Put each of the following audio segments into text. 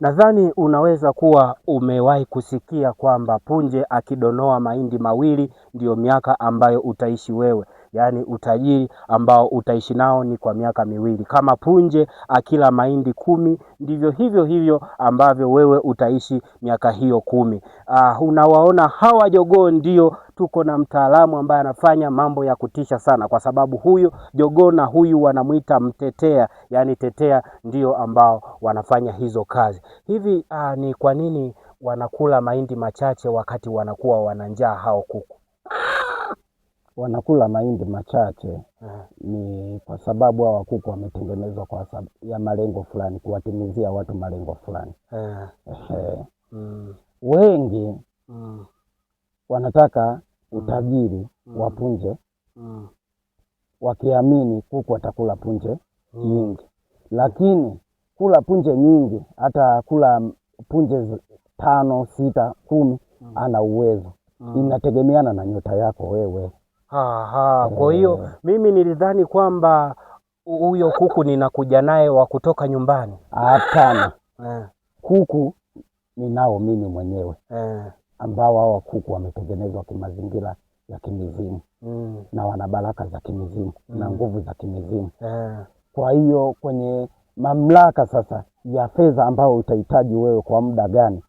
Nadhani unaweza kuwa umewahi kusikia kwamba punje akidonoa mahindi mawili ndio miaka ambayo utaishi wewe. Yaani utajiri ambao utaishi nao ni kwa miaka miwili. Kama punje akila mahindi 10 ndivyo hivyo ambavyo wewe utaishi miaka hiyo 10. Unawaona hawa jogoo ndio tuko na mtaalamu ambaye anafanya mambo ya kutisha sana, kwa sababu huyu jogoo na huyu wanamuita mtetea, yaani tetea ndio ambao wanafanya hizo kazi. Hivi ni kwa nini wanakula mahindi machache wakati wanakuwa wana njaa hao kuku? Wanakula mahindi machache ni kwa sababu hao kuku wametengenezwa kwa sababu ya malengo fulani, kuwatimizia watu malengo fulani. Wengi wanataka utajiri wa punje, wakiamini kuku watakula punje nyingi. Lakini kula punje nyingi, hata kula punje 5, 6, 10 ana uwezo. Inategemeana na nyota yako wewe. Kwa hiyo mimi nilidhani kwamba huyo kuku ninakuja naye wa kutoka nyumbani. Hapana. Kuku ninao mimi mwenyewe. Ambao hao kuku wametengenezwa kimazingira ya kimizimu. Na wana baraka za kimizimu na nguvu za kimizimu. Kwa hiyo kwenye mamlaka sasa ya fedha ambao utahitaji wewe kwa muda gani,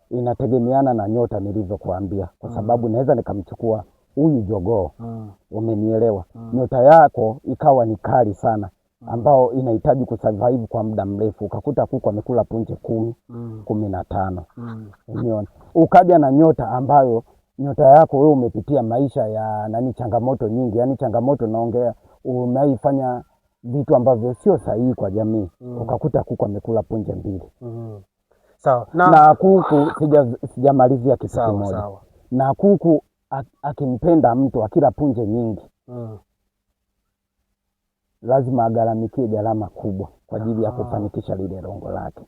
inategemeana na nyota nilivyokuambia. Kwa sababu naweza nikamchukua huyu jogoo, umenielewa? Nyota yako ikawa ni kali sana, ambao inahitaji kusurvive kwa muda mrefu, ukakuta kuku amekula punje 10, 15. Umeona? Ukaja na nyota ambayo nyota yako wewe umepitia maisha ya changamoto nyingi, yaani changamoto naongea umeifanya vitu ambavyo sio sahihi kwa jamii. Ukakuta kuku amekula punje 2. Sawa. Na kuku sijamalizia kitu kimoja. Na kuku akimpenda mtu akila punje nyingi, lazima agharamikie gharama kubwa kwa ajili ya kufanikisha lile lengo lake.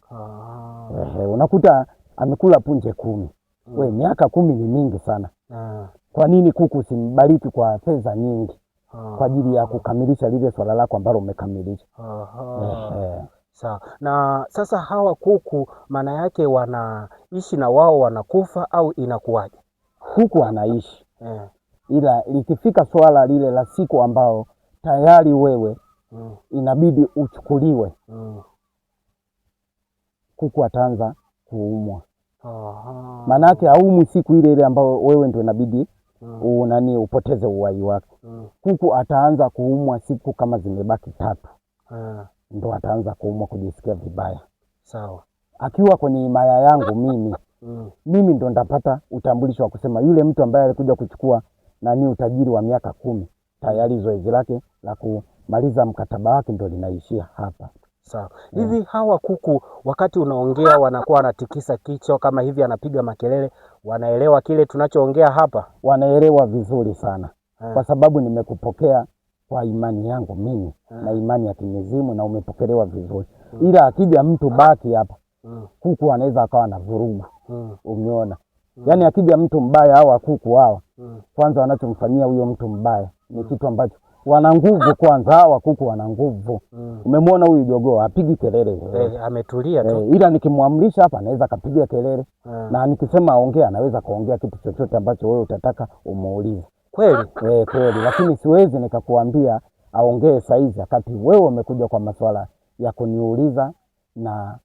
Unakuta amekula punje 10. We, miaka 10 ni mingi sana. Kwa nini kuku simbariki kwa fedha nyingi kwa ajili ya kukamilisha lile swala lako ambalo umekamilisha? Sawa. Na sasa hawa kuku maana yake wanaishi na wao wanakufa au inakuwaje? Kuku anaishi. Ila likifika swala lile la siku ambao tayari wewe inabidi uchukuliwe, kuku ataanza kuumwa. Manake haumwi siku ile ambao wewe ndio inabidi upoteze uhai wake. Kuku ataanza kuumwa siku kama zimebaki 3. Ndo ataanza kuumwa, kujisikia vibaya. Sawa. Akiwa kwenye himaya yangu mimi ndo ndapata utambulisho wa kusema yule mtu ambaye alikuja kuchukua utajiri wa miaka 10 tayari zoezi lake la kumaliza mkataba wake ndo linaishia hapa. Sawa. Hivi hawa kuku wakati unaongea wanakuwa wanatikisa kichwa kama hivi, anapiga makelele, wanaelewa kile tunachoongea hapa? Wanaelewa vizuri sana. Kwa sababu nimekupokea kwa imani yangu mimi na imani ya kimizimu, na umepokelewa vizuri. Ila akija mtu baki hapa, kuku anaweza akawa na vurugu. Umeona? Yaani akija mtu mbaya, hawa kuku hawa kwanza wanachomfanyia huyo mtu mbaya ni kitu ambacho wana nguvu. Kwanza hawa kuku wana nguvu. Umemwona huyu jogoo apigi kelele. Ametulia tu. Ila nikimwamrisha hapa anaweza kapiga kelele. Na nikisema ongea anaweza kaongea kitu chochote ambacho wewe utataka umuulize. Kweli? Kweli. Lakini siwezi nikakuambia aongee saizi wakati wewe umekuja kwa masuala ya kuniuliza, na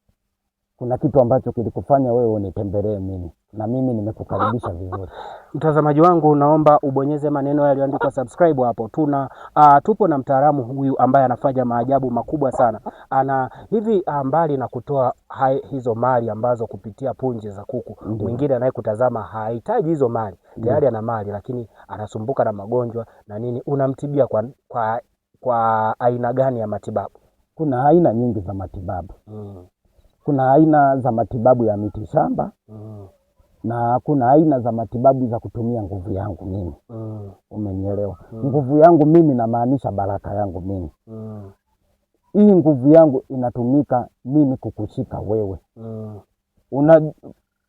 kuna kitu ambacho kilikufanya wewe unitembelee mimi, na mimi nimekukaribisha vizuri. Mtazamaji wangu, naomba ubonyeze maneno yaliyoandikwa subscribe hapo. Tupo na mtaalamu huyu ambaye anafanya maajabu makubwa sana. Hivi mbali na kutoa hizo mali ambazo kupitia punje za kuku, mwingine anayekutazama hahitaji hizo mali, tayari ana mali lakini anasumbuka na magonjwa na nini, unamtibia kwa aina gani ya matibabu? Kuna aina nyingi za matibabu. Kuna aina za matibabu ya miti shamba. Na kuna aina za matibabu za kutumia nguvu yangu mimi. Umenielewa? Nguvu yangu mimi namaanisha baraka yangu mimi. Hii nguvu yangu inatumika mimi kukushika wewe.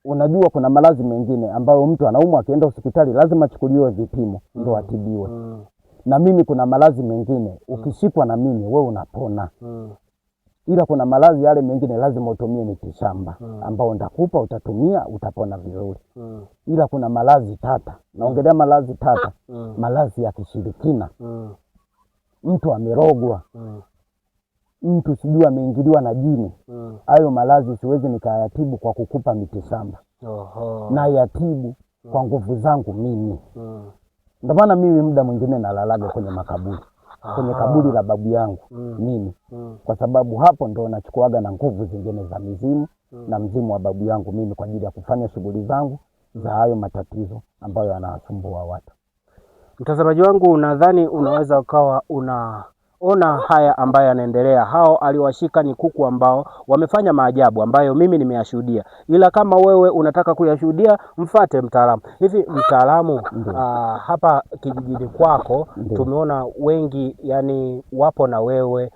Unajua kuna maradhi mengine ambayo mtu anaumwa akienda hospitali lazima achukuliwe vipimo ndo atibiwe. Na mimi kuna maradhi mengine ukishikwa na mimi wewe unapona. ila kuna malazi yale mengine lazima utumie mitishamba ambao ndakupa utatumia utapona vizuri. Ila kuna malazi tata, naongelea malazi tata, malazi ya kishirikina. Mtu amerogwa, mtu sijui ameingiliwa na jini. Hayo malazi siwezi nikayatibu kwa kukupa mitishamba. Na yatibu kwa nguvu zangu mimi. Ndio maana mimi muda mwingine nalalaga kwenye makaburi. Kwenye kaburi la babu yangu mimi. Kwa sababu hapo ndo nachukuaga na nguvu zingine za mizimu na mzimu wa babu yangu mimi kwa ajili ya kufanya shughuli zangu za hayo matatizo ambayo yanawasumbua watu. Mtazamaji wangu, nadhani unaweza ukawa unaona haya ambayo yanaendelea. Hao aliwashika ni kuku ambao wamefanya maajabu ambayo mimi nimeyashuhudia. Ila kama wewe unataka kuyashuhudia, mfuate mtaalamu. Hivi mtaalamu, hapa kijijini kwako tumeona wengi yani wapo na wewe,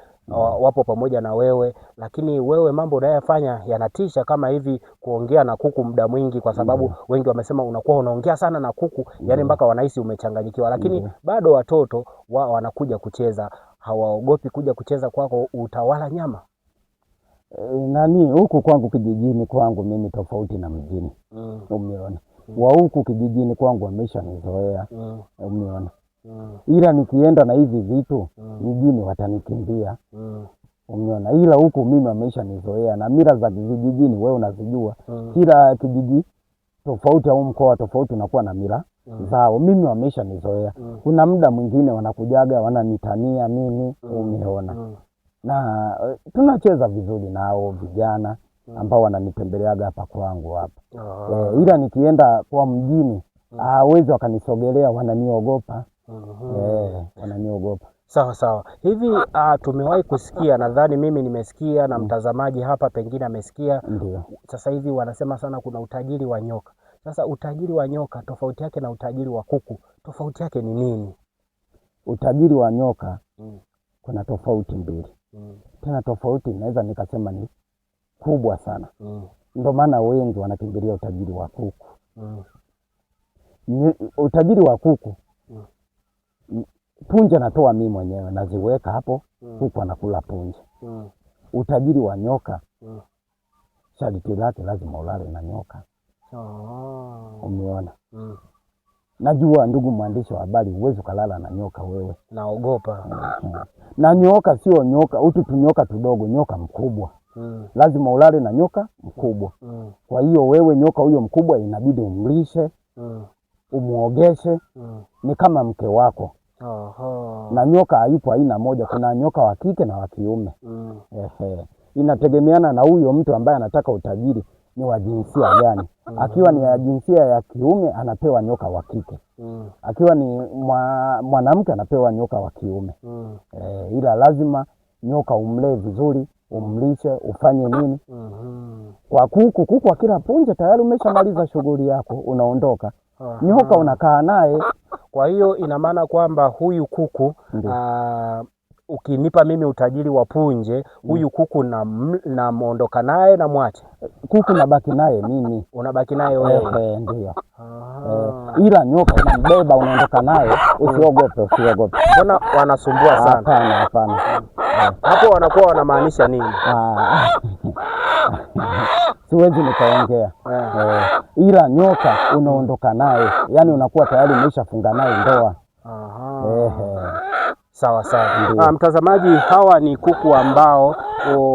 wapo pamoja na wewe, lakini wewe mambo unayofanya yanatisha, kama hivi kuongea na kuku muda mwingi, kwa sababu wengi wamesema unakuwa unaongea sana na kuku, yani mpaka wanahisi umechanganyikiwa. Lakini bado watoto wanakuja kucheza, hawaogopi kuja kucheza kwako, utawala nyama. Nani huku kwangu kijijini kwangu mimi tofauti na mjini. Umeona? Wa huku kijijini kwangu wameshanizoea. Umeona? Ila nikienda na hivi vitu mjini watanikimbia. Umeona? Ila huku mimi wameshanizoea na mila za kijijini wewe unazijua. Kila kijiji tofauti au mkoa tofauti unakuwa na mila zao. Mimi wameshanizoea. Kuna muda mwingine wanakujaga wananitania mimi. Umeona? Na tunacheza vizuri nao vijana ambao wananitembeleaga hapa kwangu hapa. Ila nikienda kwa mjini hawezi wakanisogelea, wananiogopa. Wananiogopa. Sawa sawa. Hivi tumewahi kusikia, nadhani mimi nimesikia na mtazamaji hapa pengine amesikia. Sasa hivi wanasema sana kuna utajiri wa nyoka. Sasa utajiri wa nyoka tofauti yake na utajiri wa kuku, tofauti yake ni nini? Utajiri wa nyoka kuna tofauti mbili. Tena tofauti naweza nikasema ni kubwa sana. Ndio maana wengi wanakimbilia utajiri wa kuku. Utajiri wa kuku punje natoa mimi mwenyewe naziweka hapo, kuku anakula punje. Utajiri wa nyoka sharti lake lazima ulale na nyoka. Umeona? Najua ndugu mwandishi wa habari, huwezi kulala na nyoka wewe. Naogopa. Na nyoka sio nyoka, tunyoka tudogo, nyoka mkubwa. Lazima ulale na nyoka mkubwa. Kwa hiyo wewe nyoka huyo mkubwa inabidi umlishe, umuogeshe, ni kama mke wako. Na nyoka hayupo aina moja, kuna nyoka wa kike na wa kiume. Inategemeana na huyo mtu ambaye anataka utajiri ni wa jinsia gani. Akiwa ni ya jinsia ya kiume anapewa nyoka wa kike. Akiwa ni mwanamke anapewa nyoka wa kiume. Ila lazima nyoka umlee vizuri, umlishe, ufanye nini. Kwa kuku akila punje tayari umeshamaliza shughuli yako, unaondoka. Nyoka unakaa naye. Kwa hiyo ina maana kwamba huyu kuku ukinipa mimi utajiri wa punje, huyu kuku na muondoka naye na mwache. Kuku nabaki naye mimi. Unabaki naye wewe? Ndio. Ila nyoka unambeba unaondoka naye, usiogope. Mbona wanasumbua sana? Hapana. Hapo wanakuwa wanamaanisha nini? Siwezi nikaongea. Ila nyoka unaondoka naye, yani unakuwa tayari umeshafunga naye ndoa. Sawa. Mtazamaji, hawa ni kuku ambao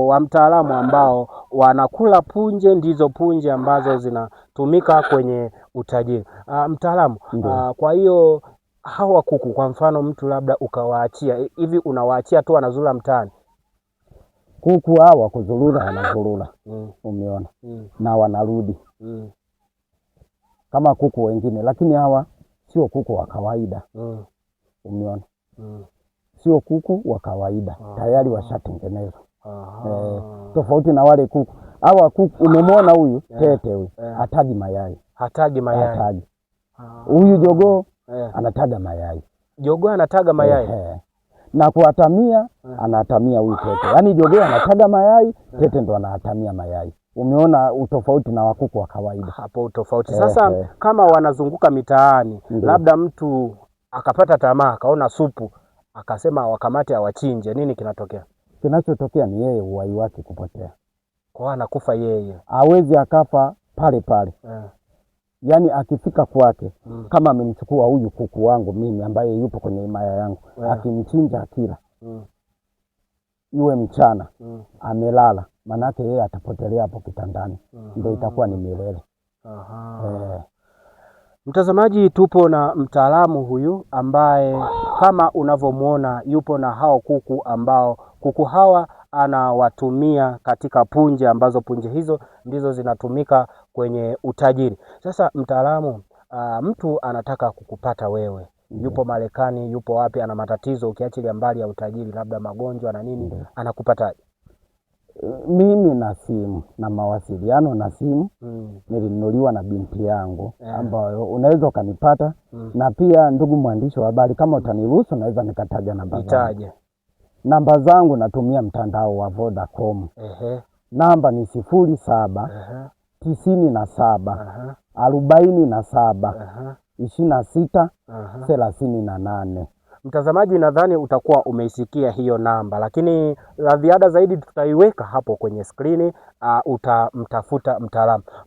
wa mtaalamu ambao wanakula punje, ndizo punje ambazo zinatumika kwenye utajiri. Mtaalamu, kwa hiyo hawa kuku kwa mfano mtu labda ukawaachia hivi, unawaachia tu wanazurura mtaani? Kuku hawa kuzurura wanazurura. Umeona? Na wanarudi. Kama kuku wengine, lakini hawa sio kuku wa kawaida. Umeona? Sio kuku wa kawaida, tayari washatengenezwa. Tofauti na wale kuku. Hawa kuku umemwona huyu tete huyu, hatagi mayai. Huyu jogoo anataga mayai. Jogoo anataga mayai. Na kuatamia anatamia huyu tete. Yaani jogoo anataga mayai, tete ndo anatamia mayai. Umeona utofauti na wakuku wa kawaida. Hapo utofauti. Sasa kama wanazunguka mitaani, labda mtu akapata tamaa, akaona supu, akasema wakamate awachinje, nini kinatokea? kinachotokea ni yeye uhai wake kupotea. Kwa anakufa yeye. Hawezi akafa pale pale. Yaani akifika kwake kama amemchukua huyu kuku wangu mimi ambaye yupo kwenye himaya yangu, akimchinja akila, iwe mchana amelala, manake yeye atapotelea hapo kitandani. Ndio itakuwa ni milele. Mtazamaji, tupo na mtaalamu huyu ambaye kama unavyomuona yupo na hao kuku ambao kuku hawa anawatumia katika punje ambazo punje hizo ndizo zinatumika kwenye utajiri. Sasa mtaalamu, mtu anataka kukupata wewe, yupo Marekani, yupo wapi, ana matatizo ukiachilia mbali ya utajiri, labda magonjwa na nini, anakupataje? Mimi na simu na mawasiliano na simu nilinunuliwa na binti yangu ambayo unaweza ukanipata. Na pia ndugu mwandishi wa habari, kama utaniruhusu naweza nikataja namba zangu. Namba zangu natumia mtandao wa Vodacom. Namba ni 07 97 47 26 38. Mtazamaji, nadhani utakuwa umeisikia hiyo namba, lakini la ziada zaidi tutaiweka hapo kwenye skrini. Utamtafuta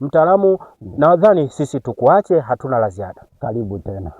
mtaalamu. Nadhani sisi tukuache, hatuna la ziada. Karibu tena.